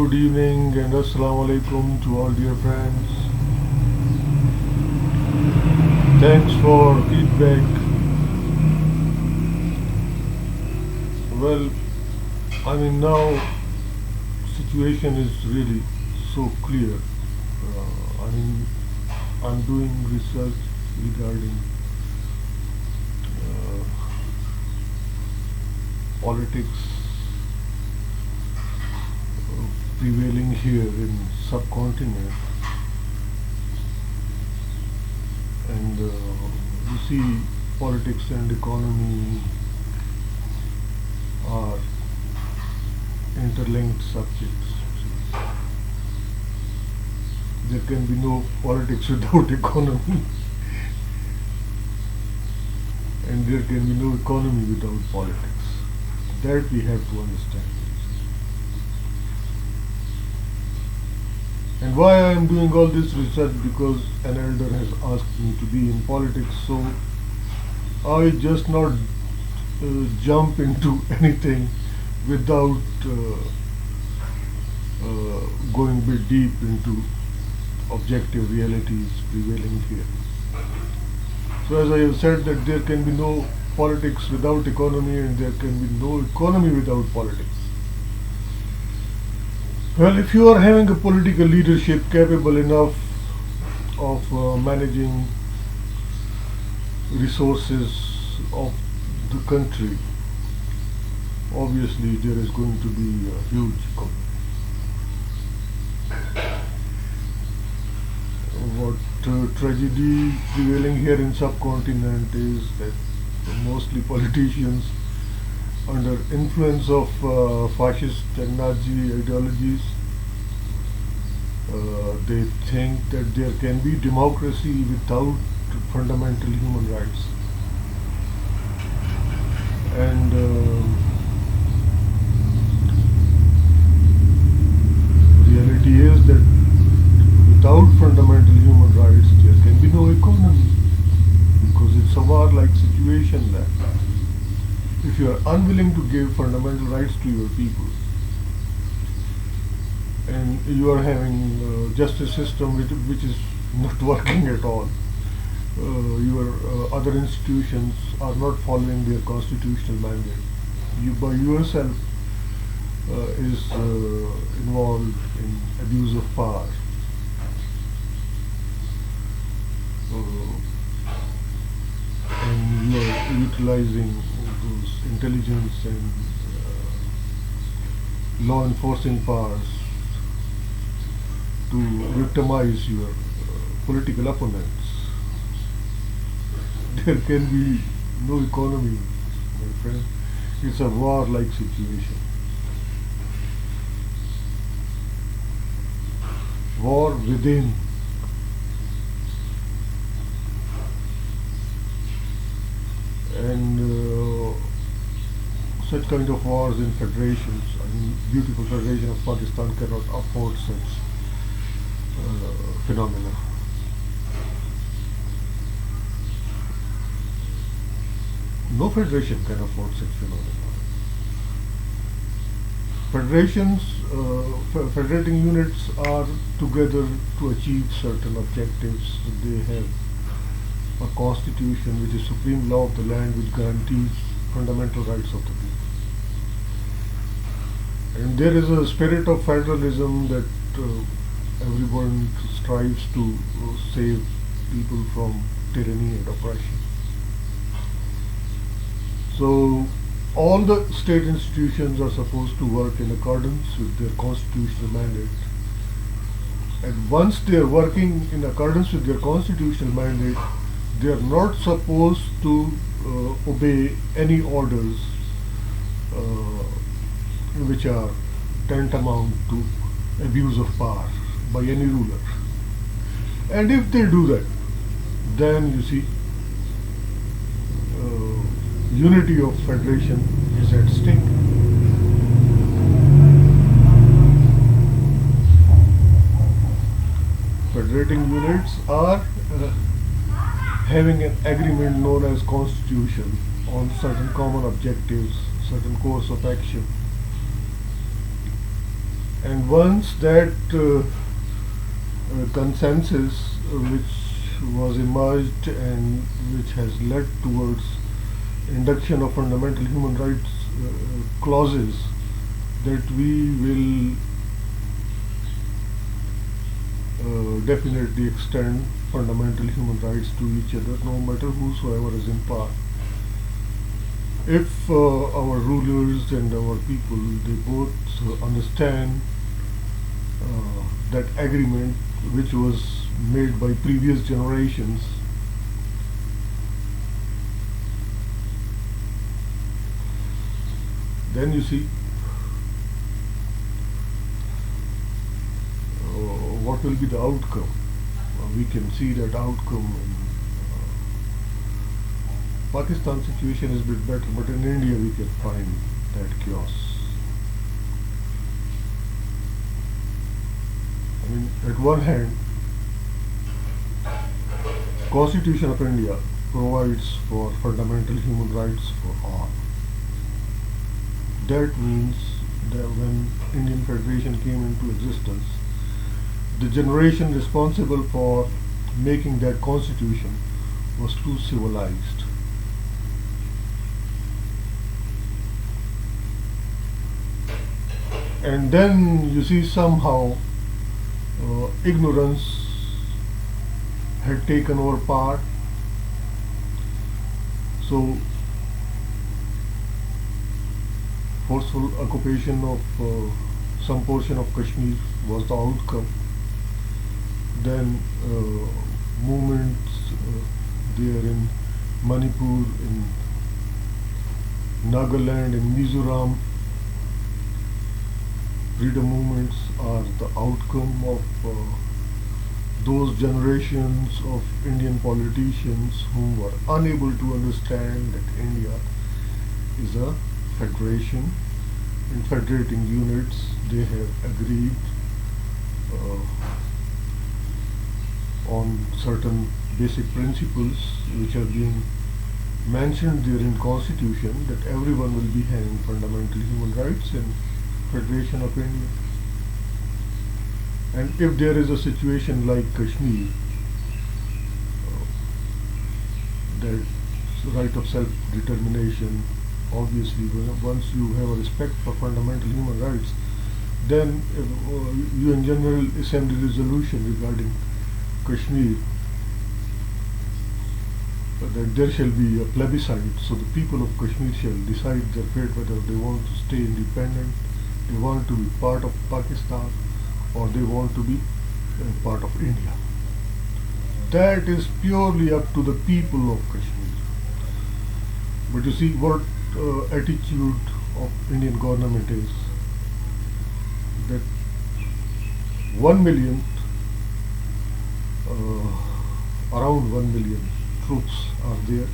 Good evening and assalamu alaikum to all dear friends. Thanks for feedback. Well, now situation is really so clear. I'm doing research regarding uh, politics prevailing here in subcontinent, and you see politics and economy are interlinked subjects. There can be no politics without economy, and there can be no economy without politics. That we have to understand. And why I am doing all this research? Because an elder has asked me to be in politics, so I just not jump into anything without going a bit deep into objective realities prevailing here. So as I have said that there can be no politics without economy and there can be no economy without politics. Well, if you are having a political leadership capable enough of managing resources of the country, obviously there is going to be a huge economy. What tragedy prevailing here in subcontinent is that mostly politicians under influence of fascist and Nazi ideologies, they think that there can be democracy without fundamental human rights. And reality is that without fundamental human rights, there can be no economy, because it's a war-like situation there. If you are unwilling to give fundamental rights to your people, and you are having a justice system which is not working at all, your other institutions are not following their constitutional mandate, you by yourself is involved in abuse of power. And you are utilizing those intelligence and law enforcing powers to victimize your political opponents. There can be no economy, my friend. It's a war-like situation. War within. And such kind of wars in federations, beautiful federation of Pakistan cannot afford such phenomena. No federation can afford such phenomena. Federations, federating units are together to achieve certain objectives. They have a constitution which is supreme law of the land, which guarantees fundamental rights of the people. And there is a spirit of federalism that everyone strives to save people from tyranny and oppression. So all the state institutions are supposed to work in accordance with their constitutional mandate. And once they are working in accordance with their constitutional mandate, they are not supposed to obey any orders which are tantamount to abuse of power by any ruler. And if they do that, then you see unity of federation is at stake. Federating units are having an agreement known as constitution on certain common objectives, certain course of action. And once that consensus which was emerged and which has led towards induction of fundamental human rights clauses, that we will definitely extend fundamental human rights to each other, no matter whosoever is in power. If our rulers and our people, they both understand that agreement which was made by previous generations, then you see what will be the outcome. We can see that outcome in Pakistan situation is a bit better, but in India we can find that chaos. I mean, at one hand, Constitution of India provides for fundamental human rights for all. That means that when Indian Federation came into existence, the generation responsible for making that constitution was too civilized. And then you see somehow ignorance had taken over part. So forceful occupation of some portion of Kashmir was the outcome. Then movements there in Manipur, in Nagaland, in Mizoram, freedom movements are the outcome of those generations of Indian politicians who were unable to understand that India is a federation. In federating units, they have agreed on certain basic principles which are being mentioned there in Constitution, that everyone will be having fundamental human rights in Federation of India. And if there is a situation like Kashmir, that right of self-determination, obviously once you have a respect for fundamental human rights, then UN General Assembly resolution regarding Kashmir, that there shall be a plebiscite, so the people of Kashmir shall decide their fate, whether they want to stay independent, they want to be part of Pakistan, or they want to be part of India. That is purely up to the people of Kashmir. But you see what attitude of Indian government is, that 1 million, around 1 million troops are there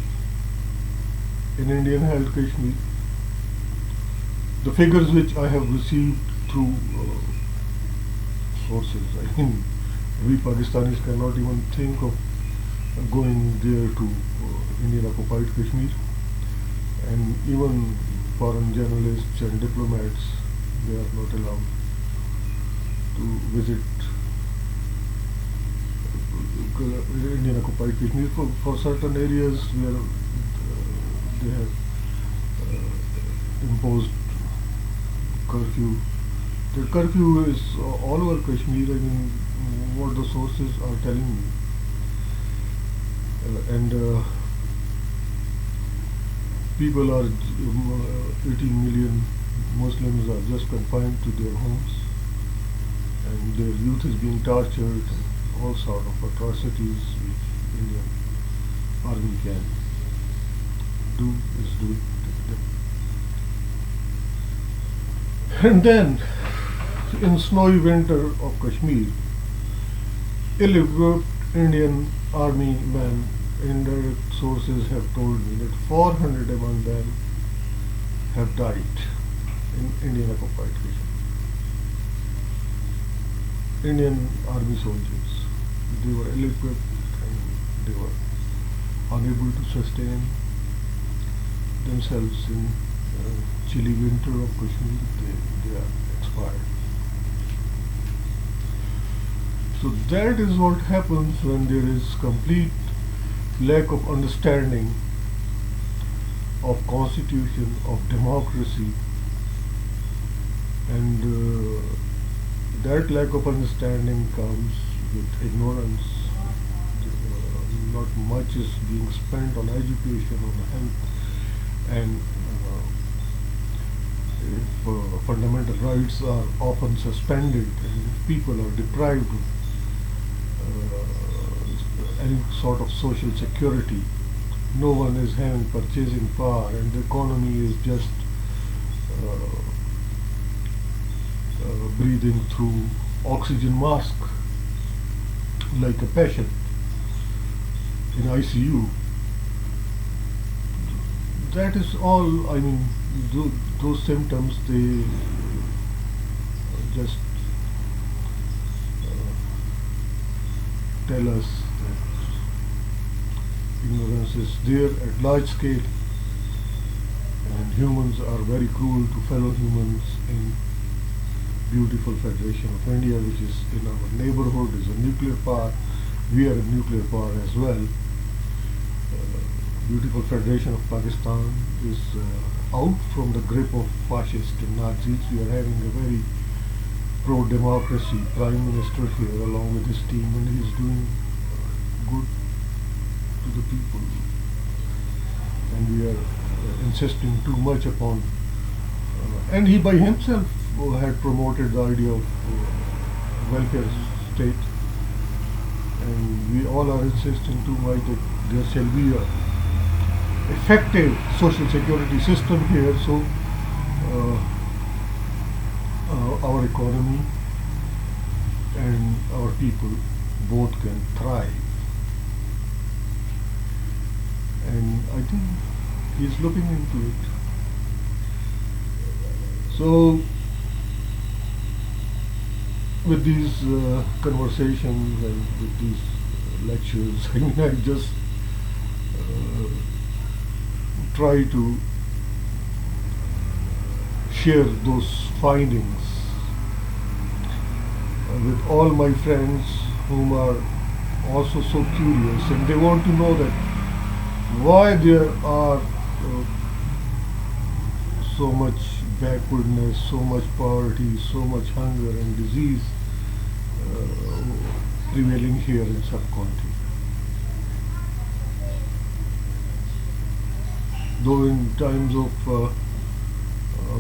in Indian held Kashmir. The figures which I have received through sources, I mean, we Pakistanis cannot even think of going there to Indian occupied Kashmir, and even foreign journalists and diplomats, they are not allowed to visit Indian occupied Kashmir for certain areas where they have imposed curfew. The curfew is all over Kashmir. I mean, what the sources are telling me, and people are 18 million Muslims are just confined to their homes, and their youth is being tortured. All sort of atrocities which Indian army can do is doing. And then, in snowy winter of Kashmir, ill-equipped Indian army men, indirect sources have told me that 400 among them have died in Indian occupied Kashmir. Indian army soldiers, they were ill-equipped and they were unable to sustain themselves in chilly winter of Kashmir. They are expired. So that is what happens when there is complete lack of understanding of constitution, of democracy, and that lack of understanding comes with ignorance. Not much is being spent on education, on health, and if fundamental rights are often suspended and if people are deprived of any sort of social security, no one is having purchasing power, and the economy is just breathing through oxygen mask like a patient in ICU. That is all. I mean, those symptoms, they just tell us that ignorance is there at large scale, and humans are very cruel to fellow humans. In beautiful Federation of India, which is in our neighborhood, is a nuclear power. We are a nuclear power as well. Beautiful Federation of Pakistan is out from the grip of fascists and Nazis. We are having a very pro-democracy prime minister here along with his team, and he is doing good to the people. And we are insisting too much upon, and he by himself had promoted the idea of welfare state, and we all are insisting too much that there shall be a effective social security system here, so our economy and our people both can thrive. And I think he's looking into it. So with these conversations and with these lectures, I mean, I just try to share those findings with all my friends whom are also so curious, and they want to know that why there are so much backwardness, so much poverty, so much hunger and disease prevailing here in subcontinent. Though in times of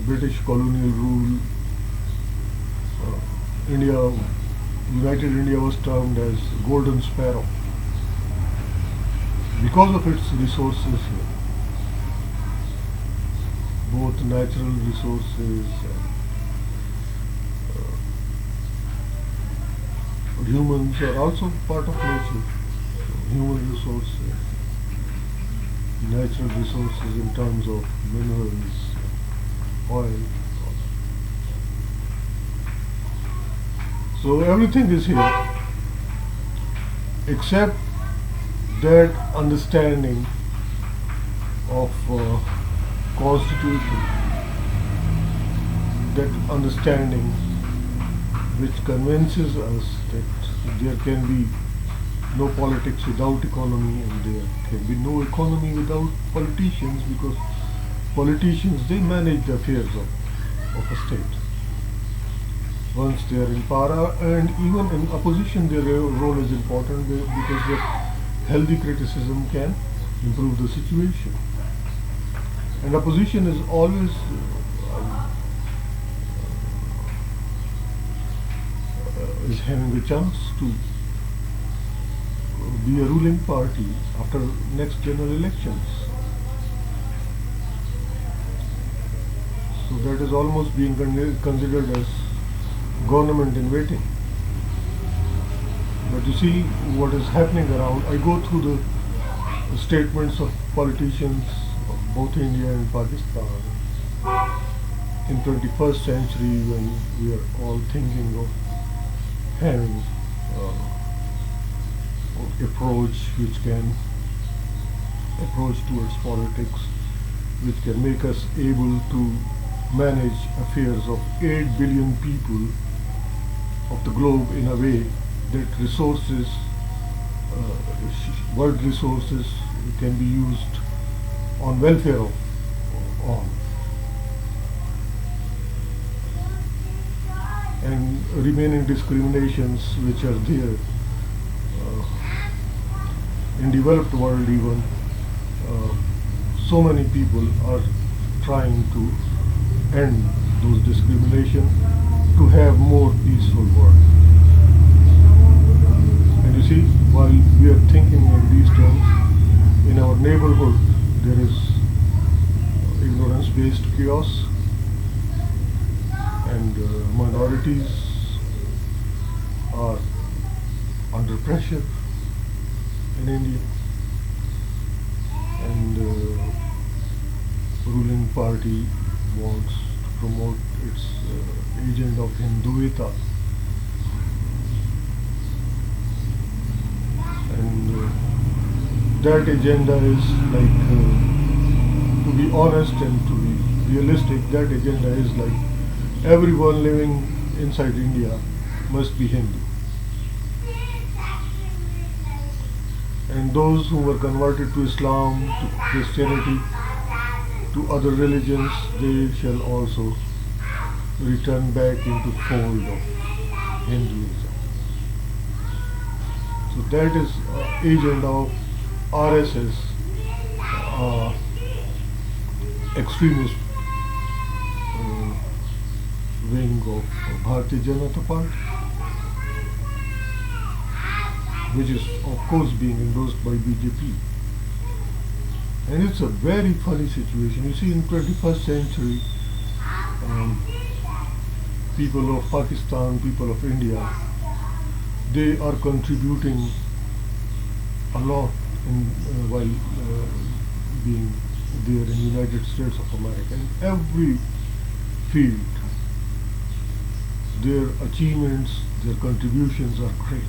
British colonial rule, United India was termed as Golden Sparrow because of its resources here, both natural resources and humans are also part of nature. So human resources, natural resources in terms of minerals, oil. So everything is here except that understanding of constitution, that understanding which convinces us that there can be no politics without economy, and there can be no economy without politicians, because politicians, they manage the affairs of a state. Once they are in power, and even in opposition, their role is important because their healthy criticism can improve the situation. And opposition is always is having a chance to be a ruling party after next general elections. So that is almost being considered as government in waiting. But you see what is happening around. I go through the statements of politicians of both India and Pakistan in 21st century, when we are all thinking of having approach which can approach towards politics, which can make us able to manage affairs of 8 billion people of the globe in a way that resources, world resources, can be used on welfare of all. And remaining discriminations which are there in developed world even, so many people are trying to end those discrimination to have more peaceful world. And you see, while we are thinking in these terms, in our neighborhood there is ignorance-based chaos, and minorities are under pressure in India, and ruling party wants to promote its agenda of Hinduita, and that agenda is like, to be honest and to be realistic, that agenda is like everyone living inside India must be Hindu, and those who were converted to Islam, to Christianity, to other religions, they shall also return back into fold of Hinduism. So that is agenda of RSS, extremist wing of Bharatiya Janata Party, which is of course being endorsed by BJP. And it's a very funny situation. You see, in 21st century, people of Pakistan, people of India, they are contributing a lot in, while being there in United States of America. In every field, their achievements, their contributions are great.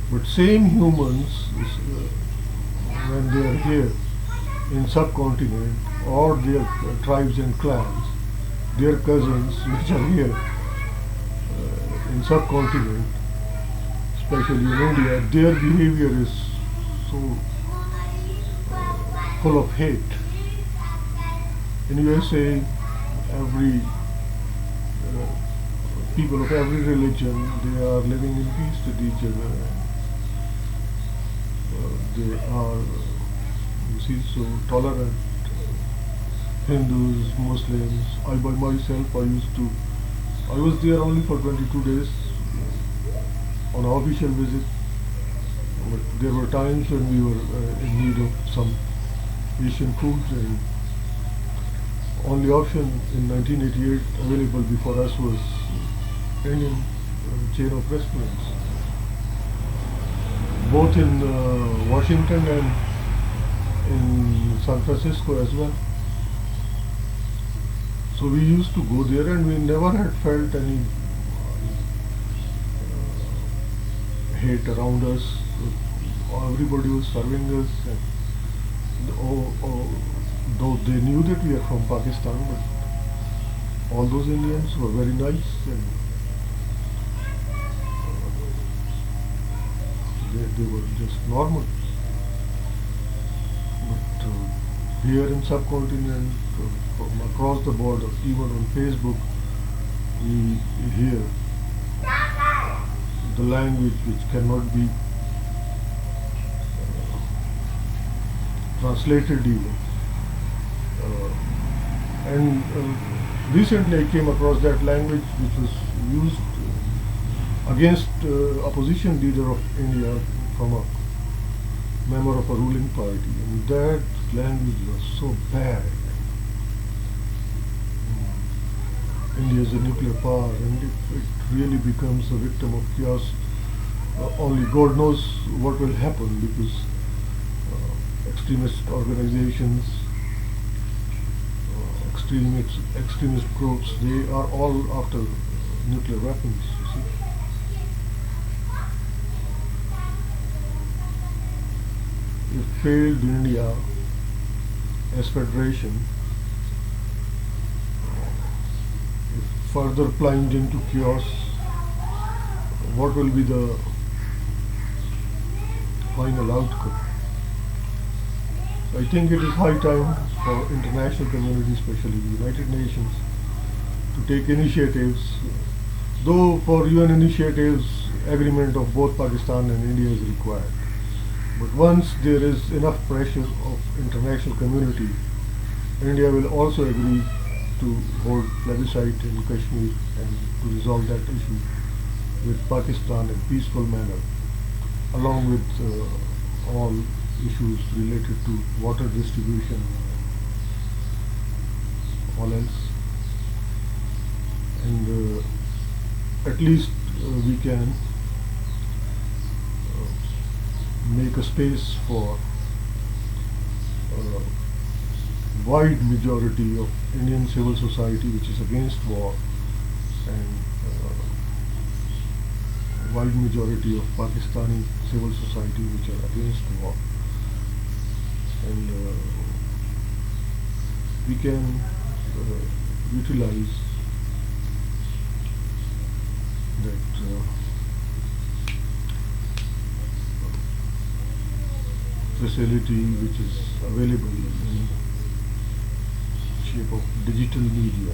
But same humans, when they are here in subcontinent, or their tribes and clans, their cousins which are here in subcontinent, especially in India, their behavior is so full of hate. In USA, every people of every religion, they are living in peace with each other. They are, you see, so tolerant. Hindus, Muslims. I by myself, I was there only for 22 days on an official visit. But there were times when we were in need of some Asian food, and only option in 1988 available before us was Indian chain of restaurants, both in Washington and in San Francisco as well. So we used to go there, and we never had felt any hate around us. Everybody was serving us, and though they knew that we are from Pakistan, but all those Indians were very nice, and they were just normal. But here in subcontinent, from across the border, even on Facebook, we hear the language which cannot be translated even. And recently I came across that language which was used against opposition leader of India from a member of a ruling party, and that language was so bad. India is a nuclear power, and if it really becomes a victim of chaos, only God knows what will happen, because extremist organizations, extremist groups, they are all after nuclear weapons, you see. If failed India as federation, if further plunged into chaos, what will be the final outcome. I think it is high time for international community, especially the United Nations, to take initiatives. Though for UN initiatives, agreement of both Pakistan and India is required. But once there is enough pressure of international community, India will also agree to hold plebiscite in Kashmir and to resolve that issue with Pakistan in peaceful manner, along with all issues related to water distribution, all else. And at least we can make a space for wide majority of Indian civil society which is against war, and wide majority of Pakistani civil society which are against war. And we can utilize that facility which is available in shape of digital media.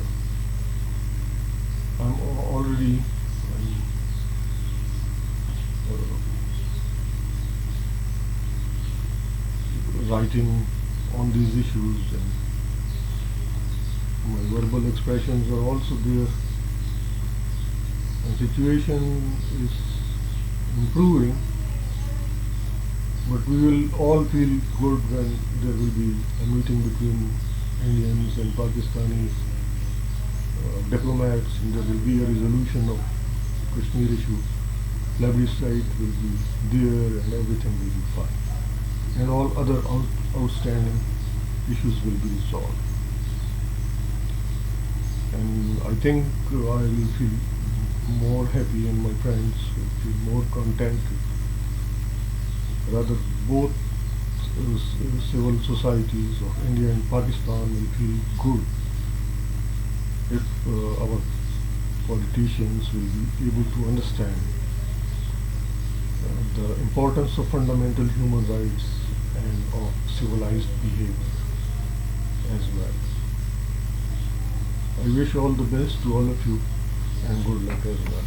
I'm already writing on these issues, and my verbal expressions are also there. The situation is improving, but we will all feel good when there will be a meeting between Indians and Pakistani diplomats, and there will be a resolution of Kashmir issue. Plebiscite will be there and everything will be fine. And all other outstanding issues will be resolved. And I think I will feel more happy and my friends will feel more content. Rather, both civil societies of India and Pakistan will feel good if our politicians will be able to understand the importance of fundamental human rights and of civilized behavior as well. I wish all the best to all of you and good luck as well.